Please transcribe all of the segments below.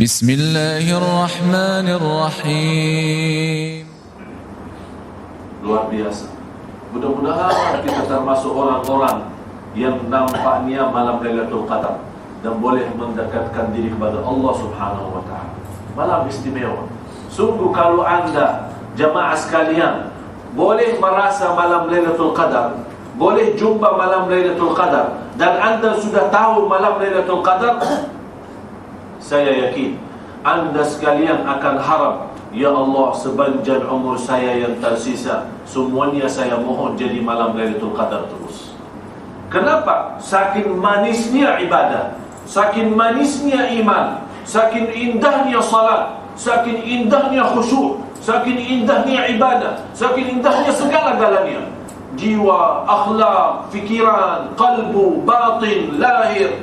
Bismillahirrahmanirrahim. Luar biasa. Mudah-mudahan kita termasuk orang-orang yang nampaknya malam Lailatul Qadar dan boleh mendekatkan diri kepada Allah Subhanahu wa taala. Malam istimewa. Sungguh kalau anda jamaah sekalian boleh merasa malam Lailatul Qadar, boleh jumpa malam Lailatul Qadar, dan anda sudah tahu malam Lailatul Qadar, saya yakin anda sekalian akan harap, ya Allah, sepanjang umur saya yang tersisa, semuanya saya mohon jadi malam Lailatul Qadar terus. Kenapa? Saking manisnya ibadah, saking manisnya iman, saking indahnya salat, saking indahnya khusyuk, saking indahnya ibadah, saking indahnya segala-galanya. Jiwa, akhlak, fikiran, kalbu, batin, lahir,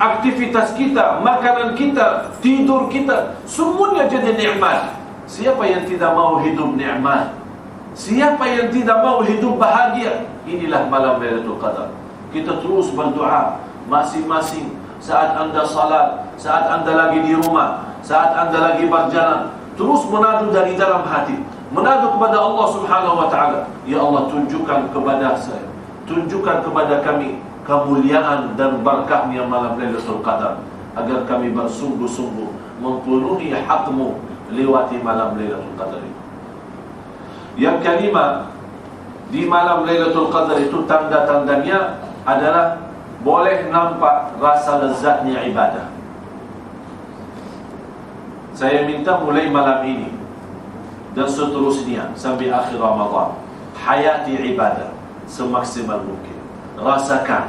aktivitas kita, makanan kita, tidur kita, semuanya jadi nikmat. Siapa yang tidak mau hidup nikmat? Siapa yang tidak mau hidup bahagia? Inilah malam Lailatul Qadar. Kita terus berdoa masing-masing saat anda salat, saat anda lagi di rumah, saat anda lagi berjalan, terus menadu dari dalam hati, menadu kepada Allah Subhanahu wa taala. Ya Allah, tunjukkan kepada saya, tunjukkan kepada kami kemuliaan dan barakahnya malam Lailatul Qadar, agar kami bersungguh-sungguh memenuhi hakmu lewati malam Lailatul Qadar itu. Yang kelima, di malam Lailatul Qadar itu tanda-tandanya adalah boleh nampak rasa lezatnya ibadah. Saya minta mulai malam ini dan seterusnya sampai akhir Ramadan, hayati ibadah semaksimal mungkin. Rasakan,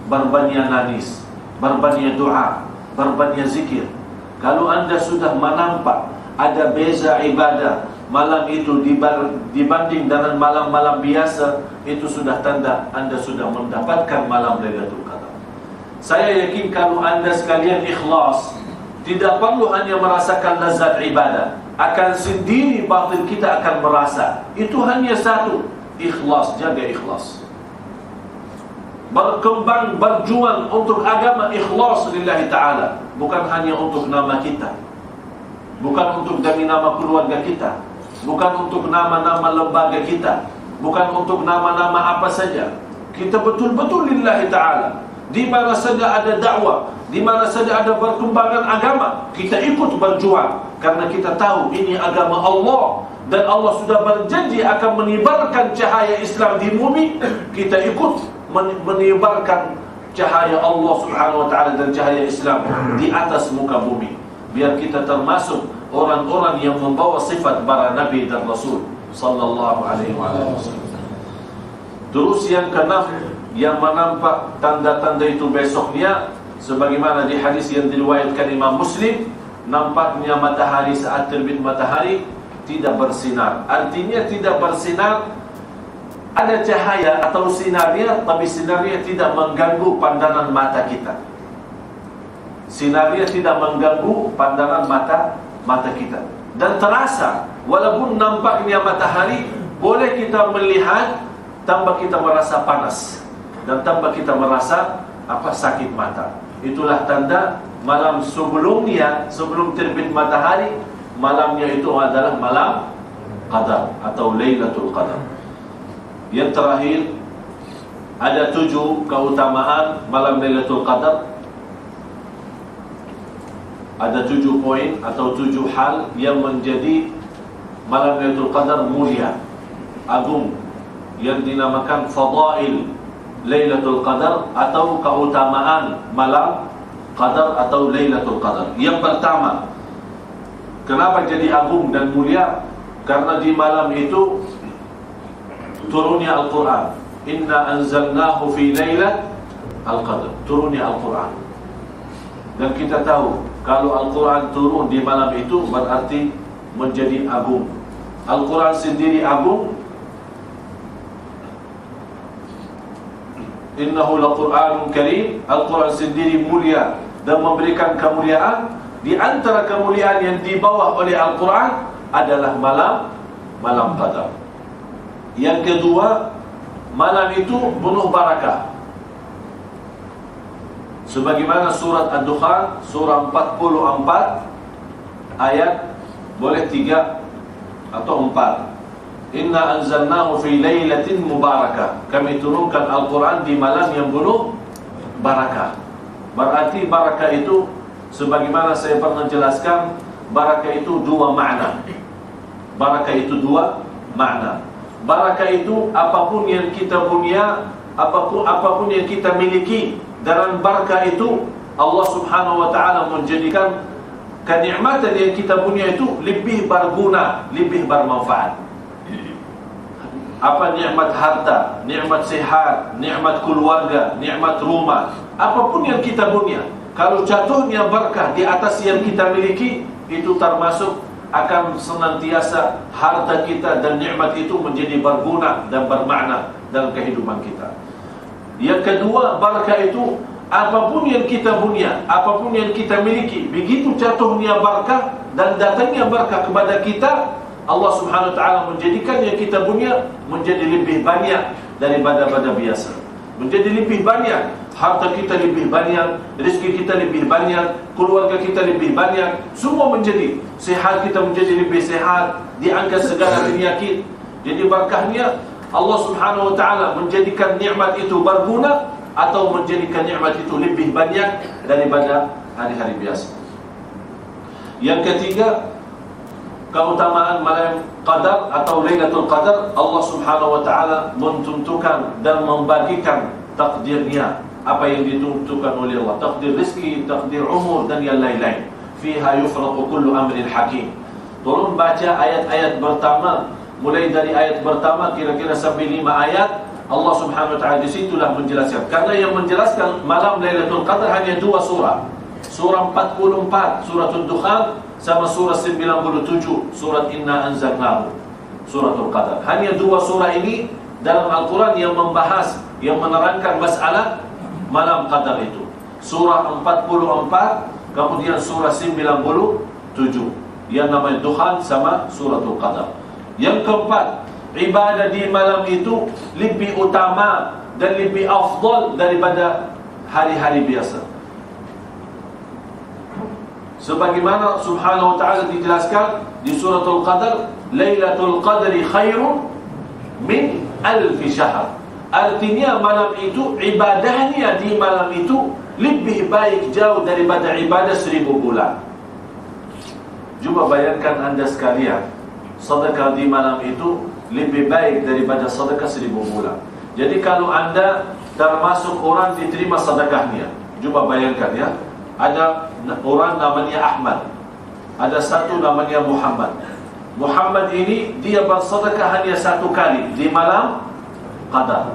berbanyak nangis, berbanyak doa, berbanyak zikir. Kalau anda sudah menampak ada beza ibadah malam itu dibanding dengan malam-malam biasa, itu sudah tanda anda sudah mendapatkan malam Lailatul Qadar. Saya yakin kalau anda sekalian ikhlas, tidak perlu hanya merasakan lezat ibadah, akan sendiri batin kita akan merasa. Itu hanya satu, ikhlas, jaga ikhlas. Berkembang, berjuang untuk agama, ikhlas lillahi ta'ala. Bukan hanya untuk nama kita, bukan untuk demi nama keluarga kita, bukan untuk nama-nama lembaga kita, bukan untuk nama-nama apa saja. Kita betul-betul lillahi ta'ala. Di mana saja ada dakwah, di mana saja ada perkembangan agama, kita ikut berjuang, karena kita tahu ini agama Allah, dan Allah sudah berjanji akan menyebarkan cahaya Islam di bumi. Kita ikut menyebarkan cahaya Allah Subhanahu wa taala dan cahaya Islam di atas muka bumi, biar kita termasuk orang-orang yang membawa sifat para nabi dan rasul sallallahu alaihi wasallam. Terus yang keenam, yang menampak tanda-tanda itu besoknya, sebagaimana di hadis yang diriwayatkan Imam Muslim, nampaknya matahari saat terbit matahari tidak bersinar. Artinya tidak bersinar, ada cahaya atau sinarnya, tapi sinarnya tidak mengganggu pandangan mata kita. Sinarnya tidak mengganggu pandangan mata kita, dan terasa walaupun nampaknya matahari, boleh kita melihat tambah kita merasa panas dan tambah kita merasa sakit mata. Itulah tanda malam sebelumnya, sebelum terbit matahari, malamnya itu adalah malam Qadar atau Lailatul Qadar. Yang terakhir, ada 7 keutamaan malam Lailatul Qadar. Ada 7 poin atau 7 hal yang menjadi malam Lailatul Qadar mulia, agung, yang dinamakan fadail Lailatul Qadar atau keutamaan malam Qadar atau Lailatul Qadar. Yang pertama, kenapa jadi agung dan mulia? Karena di malam itu turunnya Al-Quran. Inna anzalnahu fi Lailatul Qadar, turunnya Al-Quran. Dan kita tahu kalau Al-Quran turun di malam itu berarti menjadi agung. Al-Quran sendiri agung. Innahu laqur'anun karim. Al-Quran sendiri mulia dan memberikan kemuliaan. Di antara kemuliaan yang dibawa oleh Al-Quran adalah malam Qadar. Yang kedua, malam itu penuh barakah. Sebagaimana surat Ad-Dukhan surah 44 ayat, boleh 3 atau 4. Inna anzalnahu fi lailatin mubarakah. Kami turunkan Al-Quran di malam yang penuh barakah. Berarti barakah itu, sebagaimana saya pernah jelaskan, barakah itu 2 makna. Barakah itu 2 makna. Barakah itu apapun yang kita punya, apapun yang kita miliki, dan barakah itu Allah Subhanahu wa taala menjadikan kenikmatan yang kita punya itu lebih berguna, lebih bermanfaat. Apa nikmat harta, nikmat sihat, nikmat keluarga, nikmat rumah, apapun yang kita punya, kalau jatuhnya berkah di atas yang kita miliki, itu termasuk akan senantiasa harta kita dan nikmat itu menjadi berguna dan bermakna dalam kehidupan kita. Yang kedua, barakah itu apapun yang kita punya, apapun yang kita miliki, begitu jatuhnya barakah dan datangnya barakah kepada kita, Allah Subhanahu wa taala menjadikan yang kita punya menjadi lebih banyak daripada biasa. Menjadi lebih banyak, harta kita lebih banyak, rezeki kita lebih banyak, keluarga kita lebih banyak, semua menjadi, sehat kita menjadi lebih sehat, diangkat segala penyakit. Jadi barakahnya Allah Subhanahu wa taala menjadikan nikmat itu berguna atau menjadikan nikmat itu lebih banyak daripada hari-hari biasa. Yang ketiga, keutamaan malam Qadar atau Lailatul Qadar, Allah Subhanahu wa taala menentukan dan membagikan takdirnya, apa yang ditentukan oleh Allah, takdir rezeki, takdir umur dan yang lain-lain. Fiha yufraqu kullu amrin hakim. Tolong baca ayat-ayat pertama, mulai dari ayat pertama kira-kira sampai 5 ayat. Allah Subhanahu wa taala di situlah menjelaskan. Karena yang menjelaskan malam Lailatul Qadar hanya 2 surah. Surah 44, surah Ad-Dukhan, sama surah 97, surat Inna Anzalnahu, suratul Qadar. Hanya 2 surah ini dalam Al-Quran yang membahas, yang menerangkan masalah malam Qadar itu. Surah 44, kemudian surah 97, yang namanya Dukhan sama suratul Qadar. Yang keempat, ibadah di malam itu lebih utama dan lebih afdal daripada hari-hari biasa. Sebagaimana Subhanahu wa ta'ala dijelaskan di suratul Qadar, Lailatul Qadri khairun min alfi syahr. Artinya malam itu, ibadahnya di malam itu lebih baik jauh daripada ibadah 1000 bulan. Cuba bayangkan anda sekalian, sedekah di malam itu lebih baik daripada sedekah 1000 bulan. Jadi kalau anda termasuk orang diterima sedekahnya, cuba bayangkan ya, ada orang namanya Ahmad, ada satu namanya Muhammad. Muhammad ini dia bersedekah hanya 1 kali di malam Qadar.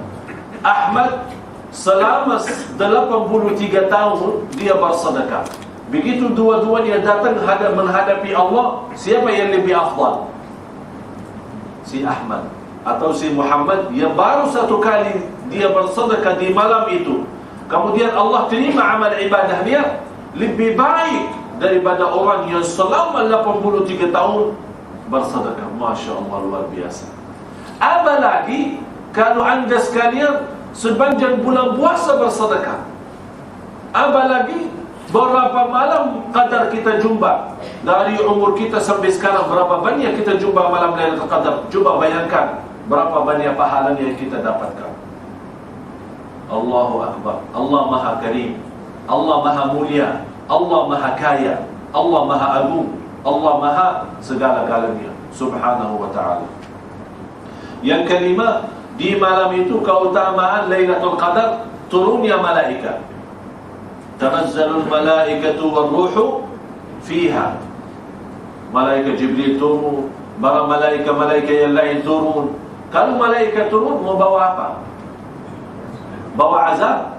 Ahmad selama 83 tahun dia bersedekah. Begitu dua-duanya datang menghadapi Allah, siapa yang lebih afdal? Si Ahmad atau si Muhammad yang baru 1 kali dia bersedekah di malam itu, kemudian Allah terima amal ibadahnya lebih baik daripada orang yang selama 83 tahun bersedekah. Masya Allah, luar biasa. Apalagi kalau anda sekalian sepanjang bulan puasa bersedekah, apalagi berapa malam Qadar kita jumpa. Dari umur kita sampai sekarang, berapa banyak kita jumpa malam Lailatul Qadar. Coba bayangkan berapa banyak pahala yang kita dapatkan. Allahu Akbar. Allah Maha Karim, Allah Maha Mulia, Allah Maha Kaya, Allah Maha Agung, Allah Maha segala-galanya Subhanahu wa ta'ala. Yang kelima, di malam itu keutamaan Lailatul Qadar, turunnya malaikat. Tanazzalul malaikatu warruhu fiha. Malaikat Jibril turun, para malaikat-malaikat yang lain turun. Kalau malaikat turun mau bawa apa? Bawa azab.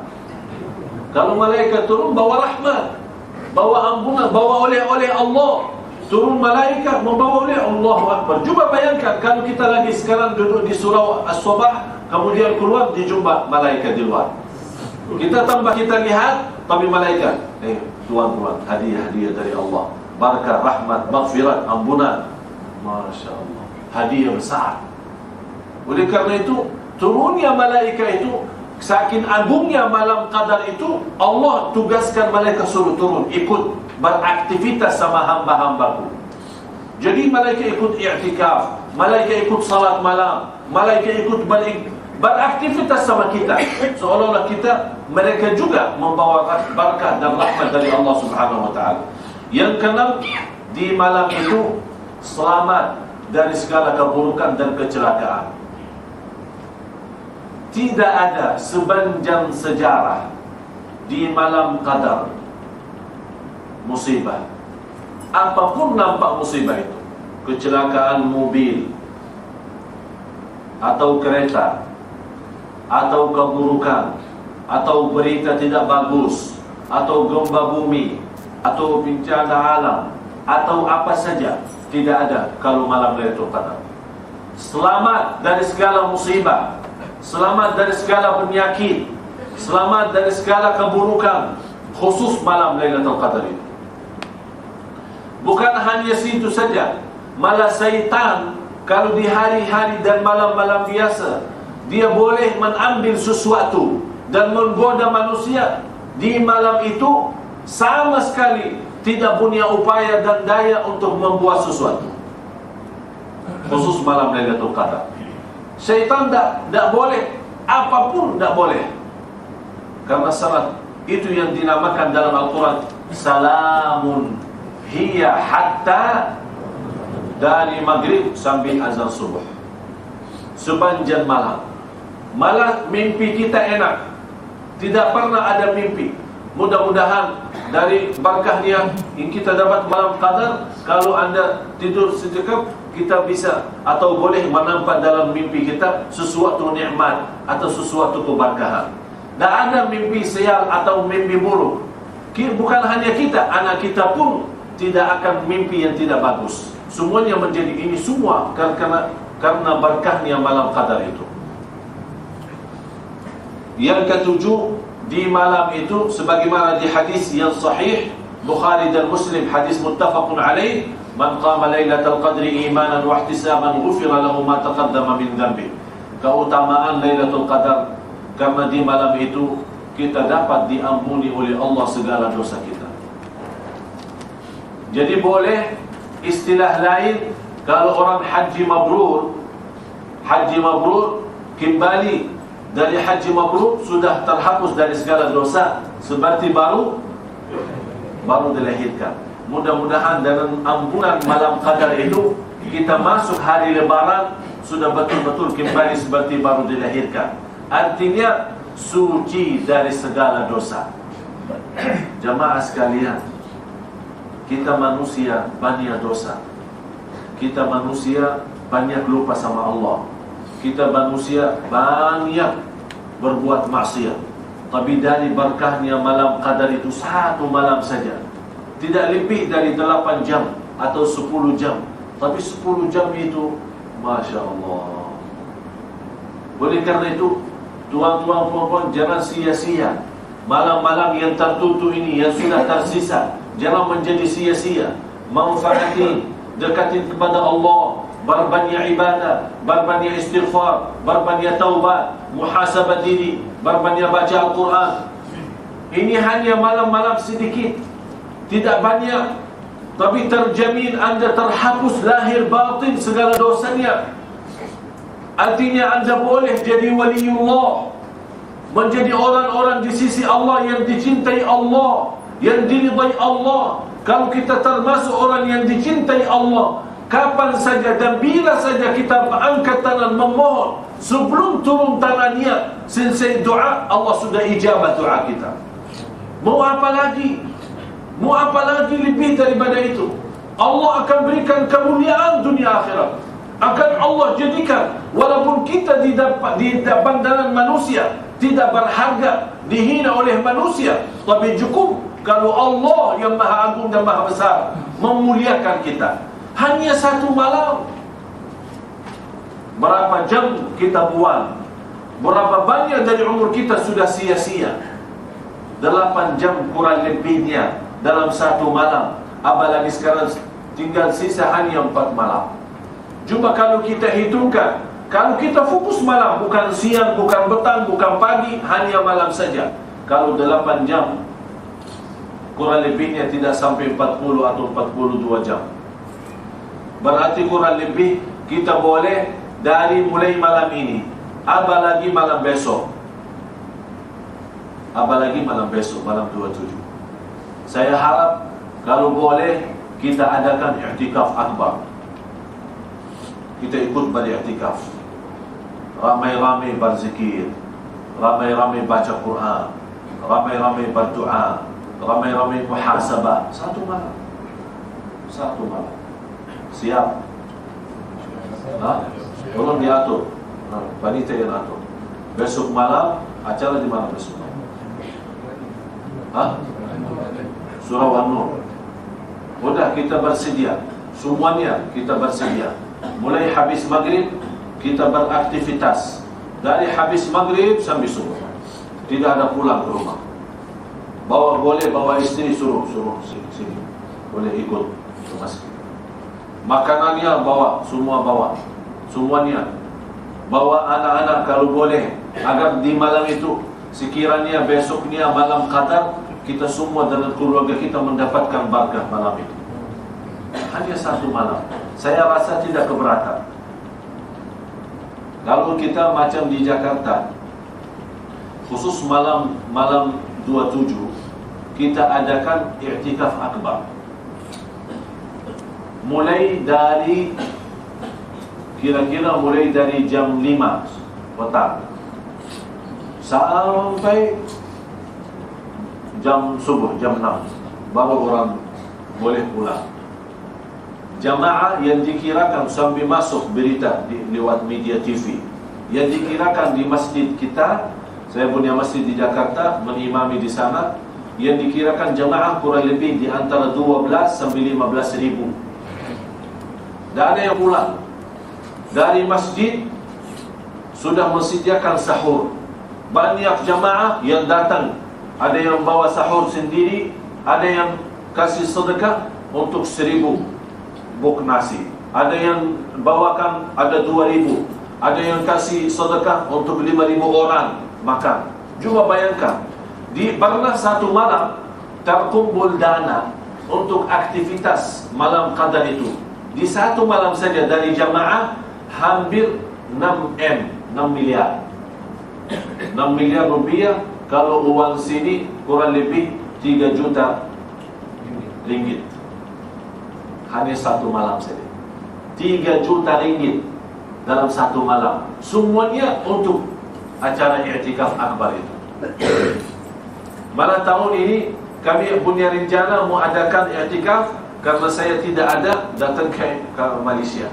Kalau malaikat turun bawa rahmat, bawa ampunan, bawa oleh-oleh Allah. Turun malaikat membawa oleh Allahu Akbar. Cuba bayangkan kalau kita lagi sekarang duduk di surau As-Sabah, kemudian keluar dijumpa malaikat di luar. Kita tambah kita lihat, tapi malaikat, tuan-tuan, hadiah-hadiah dari Allah, barakah, rahmat, maghfirat, ampunan. Masya Allah, hadiah besar. Oleh karena itu, turunnya malaikat itu saking agungnya malam qadar itu, Allah tugaskan malaikat suruh turun, ikut beraktivitas sama hamba-hambaku. Jadi malaikat ikut i'tikaf, malaikat ikut salat malam, malaikat ikut beraktivitas sama kita, seolah-olah kita, mereka juga membawa barakah dan rahmat dari Allah Subhanahu wa taala. Yang keenam, di malam itu selamat dari segala keburukan dan kecelakaan. Tidak ada sepanjang sejarah di malam qadar musibah. Apapun nampak musibah itu, kecelakaan mobil atau kereta, atau keburukan, atau berita tidak bagus, atau gempa bumi, atau bencana alam, atau apa saja, tidak ada kalau malam Lailatul Qadar. Selamat dari segala musibah, selamat dari segala penyakit, selamat dari segala keburukan, khusus malam Lailatul Qadar itu. Bukan hanya situ saja, malah syaitan kalau di hari-hari dan malam-malam biasa, dia boleh mengambil sesuatu dan menggoda manusia. Di malam itu sama sekali tidak punya upaya dan daya untuk membuat sesuatu, khusus malam Lailatul Qadar. Syaitan tak boleh, apapun tak boleh. Karena salat itu yang dinamakan dalam Al-Quran salamun hiya hatta, dari maghrib sampai azan subuh, sepanjang malam. Malah mimpi kita enak, tidak pernah ada mimpi. Mudah-mudahan dari berkahnya yang kita dapat malam qadar, kalau anda tidur sekejap, kita bisa atau boleh menampak dalam mimpi kita sesuatu nikmat atau sesuatu keberkahan. Tak ada mimpi sial atau mimpi buruk. Bukan hanya kita, anak kita pun tidak akan mimpi yang tidak bagus. Semuanya menjadi ini semua karena berkahnya malam qadar itu. Yang ketujuh, di malam itu sebagaimana di hadis yang sahih Bukhari dan Muslim, hadis muttafaqun alaih, man qama lailatul qadri imanan wa ihtisaban ghufira lahu ma taqaddama min dhanbi. Keutamaan Lailatul Qadar, karena di malam itu kita dapat diampuni oleh Allah segala dosa kita. Jadi boleh istilah lain, kalau orang haji mabrur kembali dari haji mabrur, sudah terhapus dari segala dosa, seperti baru dilahirkan. Mudah-mudahan dengan ampunan malam qadar itu, kita masuk hari lebaran sudah betul-betul kembali seperti baru dilahirkan. Artinya suci dari segala dosa. Jamaah sekalian, kita manusia banyak dosa, kita manusia banyak lupa sama Allah, kita manusia banyak berbuat maksiat. Tapi dari berkahnya malam qadar itu, satu malam saja, tidak lebih dari 8 jam atau 10 jam. Tapi 10 jam itu, Masya Allah. Oleh karena itu, tuan-tuan puan-puan, jangan sia-sia malam-malam yang tertutup ini, yang sudah tersisa. Jangan menjadi sia-sia. Manfaati, dekatin kepada Allah, berbanyak ibadah, berbanyak istighfar, berbanyak taubat, muhasabah diri, berbanyak baca Al-Quran. Ini hanya malam-malam sedikit, tidak banyak, tapi terjamin anda terhapus lahir batin segala dosanya. Artinya anda boleh jadi waliullah, menjadi orang-orang di sisi Allah yang dicintai Allah, yang diridai Allah. Kalau kita termasuk orang yang dicintai Allah, kapan saja dan bila saja kita angkat tangan memohon, sebelum turun tangannya selesai doa, Allah sudah ijabah doa kita. Mau apa lagi? Mau apa lagi lebih daripada itu? Allah akan berikan kemuliaan dunia akhirat. Akan Allah jadikan, walaupun kita di pandangan manusia tidak berharga, dihina oleh manusia, tapi cukup kalau Allah yang maha agung dan maha besar memuliakan kita. Hanya satu malam, berapa jam kita buang, berapa banyak dari umur kita sudah sia-sia. 8 jam kurang lebihnya dalam satu malam, apalagi sekarang tinggal sisa hanya 4 malam. Cuma kalau kita hitungkan, Kalau kita fokus malam, bukan siang, bukan petang, bukan pagi, hanya malam saja. Kalau 8 jam, kurang lebihnya tidak sampai 40 atau 42 jam. Berarti kurang lebih kita boleh dari mulai malam ini, apalagi malam besok, apalagi malam besok, malam 27. Saya harap kalau boleh kita adakan i'tikaf akbar. Kita ikut beriktikaf, ramai-ramai berzikir, ramai-ramai baca Quran, ramai-ramai berdoa, ramai-ramai muhasabah. Satu malam. Siap? Tolong diatur. Panitia yang atur. Besok malam, acara di mana besok malam? Surau An-Nur. Udah, kita bersedia. Semuanya kita bersedia. Mulai habis maghrib kita beraktivitas. Dari habis maghrib sampai subuh. Tidak ada pulang ke rumah. Boleh bawa istri, suruh sini. Boleh ikut ke masjid. Makanannya bawa, semua bawa. Semuanya. Bawa anak-anak kalau boleh, agar di malam itu sekiranya besoknya malam qadar, kita semua dan keluarga kita mendapatkan barakah malam itu. Hanya satu malam. Saya rasa tidak keberatan. Kalau kita macam di Jakarta, khusus malam 27, kita adakan i'tikaf akbar. Mulai dari kira-kira mulai dari jam 5 petang sampai jam subuh, jam 6, baru orang boleh pulang. Jamaah yang dikirakan sambil masuk berita lewat media TV, yang dikirakan di masjid kita, saya punya masjid di Jakarta, mengimami di sana, yang dikirakan jamaah kurang lebih di antara 12 sampai 15 ribu. Tak ada yang pulang. Dari masjid sudah mensediakan sahur. Banyak jamaah yang datang. Ada yang bawa sahur sendiri, ada yang kasih sedekah untuk 1000 buk nasi, ada yang bawakan ada 2000, ada yang kasih sedekah untuk 5000 orang makan. Cuba bayangkan, pernah satu malam terkumpul dana untuk aktivitas malam qadar itu. Di satu malam saja dari jamaah hampir 6 miliar 6 miliar rupiah. Kalau uang sini kurang lebih 3 juta ringgit. Hanya satu malam saja 3 juta ringgit dalam satu malam. Semuanya untuk acara i'tikaf akbar itu. Malah tahun ini kami punya rencana mau adakan i'tikaf. Karena saya tidak ada, datang ke Malaysia.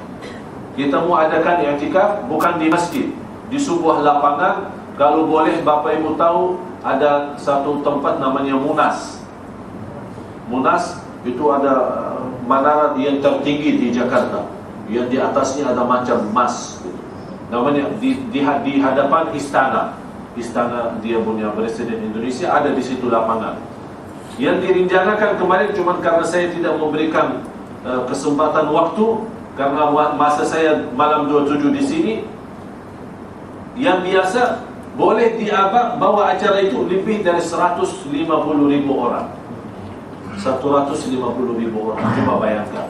Kita mau adakan i'tikaf bukan di masjid, di sebuah lapangan. Kalau boleh Bapak Ibu tahu, ada satu tempat namanya Munas. Munas itu ada menara yang tertinggi di Jakarta, yang di atasnya ada macam emas gitu. Namanya di hadapan istana dia punya Presiden Indonesia, ada di situ lapangan. Yang direncanakan kemarin, cuma karena saya tidak memberikan kesempatan waktu, karena masa saya malam 27 di sini. Yang biasa boleh bawa acara itu lebih dari 150.000 orang. 150.000 orang, coba bayangkan.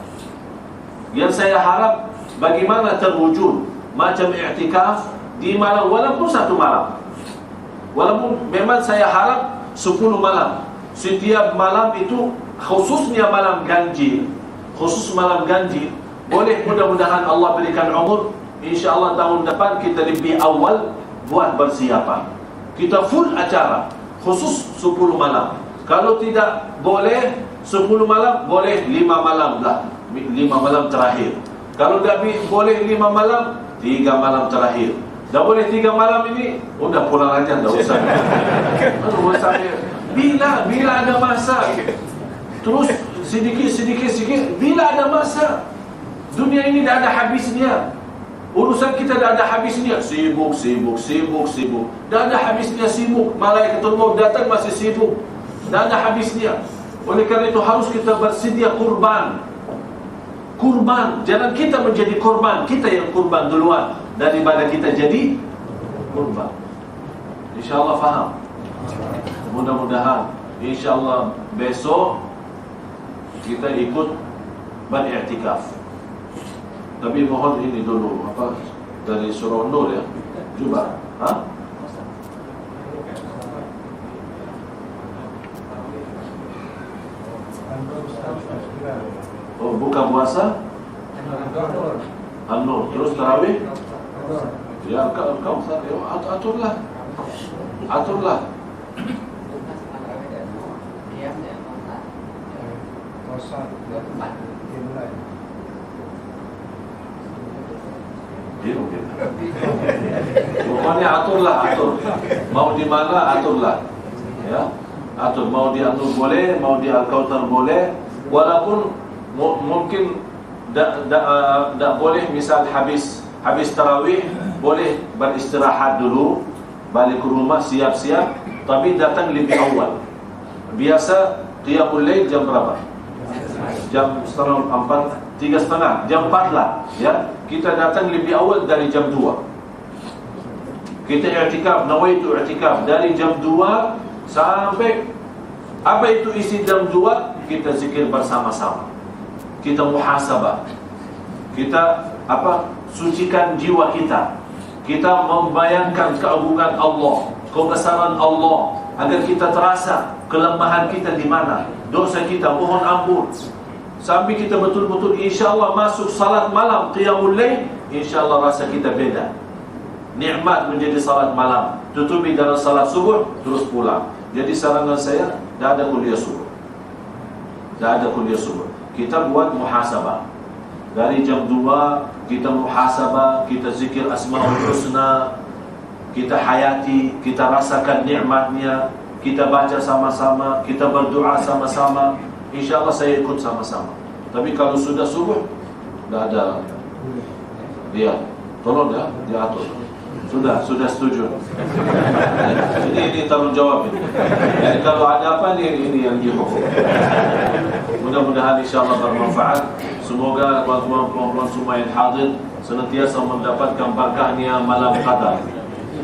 Yang saya harap bagaimana terwujud macam i'tikaf di malam, walaupun satu malam. Walaupun memang saya harap 10 malam. Setiap malam itu, khususnya malam ganjil, boleh mudah-mudahan Allah berikan umur, InsyaAllah tahun depan kita lebih awal buat persiapan. Kita full acara, khusus 10 malam. Kalau tidak boleh 10 malam, boleh 5 malam lah, 5 malam terakhir. Kalau tak boleh 5 malam, 3 malam terakhir. Dah boleh 3 malam ini, udah pulang aja, tak usah. Bila ada masa, terus sedikit, bila ada masa. Dunia ini dah ada habisnya. Urusan kita dah ada habisnya. Sibuk. Dah ada habisnya sibuk. Malaikat maut datang masih sibuk. Dah ada habisnya. Oleh kerana itu harus kita bersedia kurban. Jangan kita menjadi korban, kita yang kurban duluan. daripada kita jadi kurban. InsyaAllah faham. Mudah-mudahan InsyaAllah besok kita ikut beriktikaf. Tapi mohon ini dulu dari surah Nur ya. Cuba. Oh, buka puasa An-Nur, terus tarawih. Ya, kau aturlah. Pokoknya atur. Mau di mana aturlah. Ya. Atur, mau di An-Nur boleh, mau di Al-Kautsar boleh. Walaupun mungkin tak boleh, misal habis tarawih boleh beristirahat dulu, balik ke rumah siap-siap, tapi datang lebih awal. Biasa qiyamul lail jam berapa? Jam 3:30, jam 4 lah ya. Kita datang lebih awal dari jam 2. Kita i'tikaf, nawaitu i'tikaf dari jam 2 sampai apa itu isi jam 2, kita zikir bersama-sama. Kita muhasabah. Kita sucikan jiwa kita. Kita membayangkan keagungan Allah, kebesaran Allah, agar kita terasa kelemahan kita di mana, dosa kita, mohon ampun. Sampai kita betul-betul insyaAllah masuk salat malam, qiyamul lail, insyaAllah rasa kita beda. Nikmat menjadi salat malam, tutupi dengan salat subuh, terus pulang. Jadi sarangan saya, dah ada kuliah subuh. Kita buat muhasabah. Dari jam 2 kita muhasabah, kita zikir Asmaul Husna, kita hayati, kita rasakan nikmatnya, kita baca sama-sama, kita berdoa sama-sama. InsyaAllah saya ikut sama-sama. Tapi kalau sudah subuh, dah ada dia, tolong ya, diatur. Sudah setuju. Ini tanggung jawab ini. Jadi kalau ada apa ini yang dihukum. Mudah-mudahan insyaAllah bermanfaat. Semoga tuan-tuan semua yang hadir senantiasa mendapatkan berkahnya malam qadar,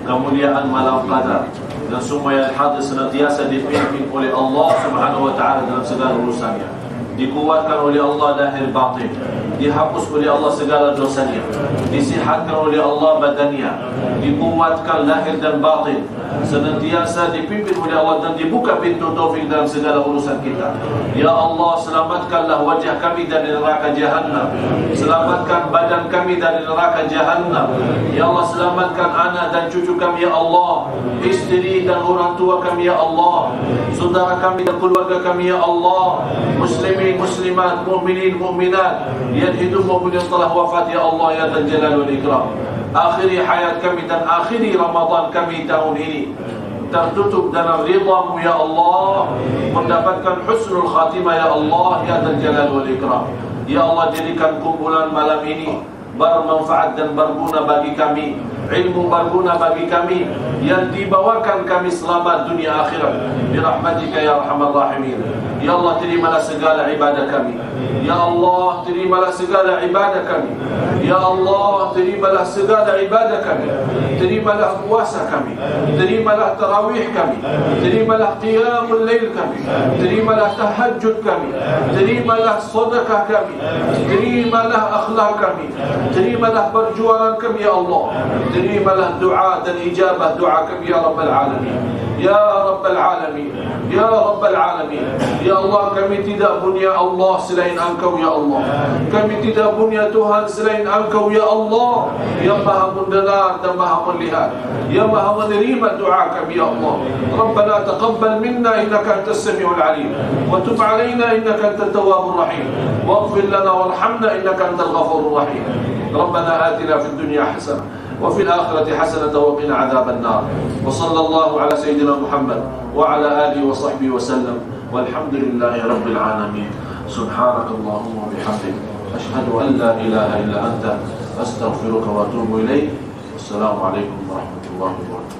kemuliaan malam qadar, dan semua yang hadir senantiasa dipimpin oleh Allah Subhanahu wa ta'ala dalam segala urusannya, dikuatkan oleh Allah lahir batin, dihapus oleh Allah segala dosanya, disihatkan oleh Allah badannya, dikuatkan lahir dan batin, senantiasa dipimpin oleh Allah dan dibuka pintu taufik dalam segala urusan kita. Ya Allah, selamatkanlah wajah kami dari neraka Jahannam, selamatkan badan kami dari neraka Jahannam. Ya Allah, selamatkan anak dan cucu kami ya Allah, istri dan orang tua kami ya Allah, saudara kami dan keluarga kami ya Allah, muslimin muslimat, mu'minin mu'minat yang hidup maupun yang telah wafat ya Allah ya Dzal Jalal wal Ikram. Akhiri hayat kami dan akhiri Ramadan kami tahun ini tertutup dalam ridha-Mu ya Allah, mendapatkan husnul khatimah ya Allah ya Dzal Jalal wal Ikram. Ya Allah, jadikan kumpulan malam ini bermanfaat dan berguna bagi kami, ilmu berguna bagi kami, yang dibawakan kami selamat dunia akhirat birahmatika ya arhamar rahimin. Ya Allah, terimalah segala ibadah kami. Ya Allah, terimalah segala ibadah kami. Ya Allah, terimalah segala ibadah kami. Terimalah puasa kami, terimalah tarawih kami, terimalah qiyamul lail kami, terimalah tahajud kami, terimalah sedekah kami, terimalah akhlak kami, terimalah perjuangan kami ya Allah, terimalah doa dan ijabah doa kami ya Rabbal Alamin. Ya Rabbal Alamin, Ya Rabbal Alamin. Ya Allah, kami tidak punya Allah selain Engkau ya Allah. Kami tidak punya Tuhan selain Engkau ya Allah, yang maha mendengar dan maha melihat, yang maha menerima doa kami ya Allah. Rabbana taqabbal minna innaka antas samiul alim, wa tub alaina innaka antat tawwabur rahim, waghfir lana warhamna innaka antal ghafurur rahim. Rabbana atina fid dunya hasanah وفي الآخرة حسنة وقنا عذاب النار. وصلى الله على سيدنا محمد وعلى آله وصحبه وسلم والحمد لله رب العالمين. سبحانك اللهم وبحمدك أشهد أن لا إله إلا أنت أستغفرك وأتوب إليك. والسلام عليكم ورحمة الله وبركاته.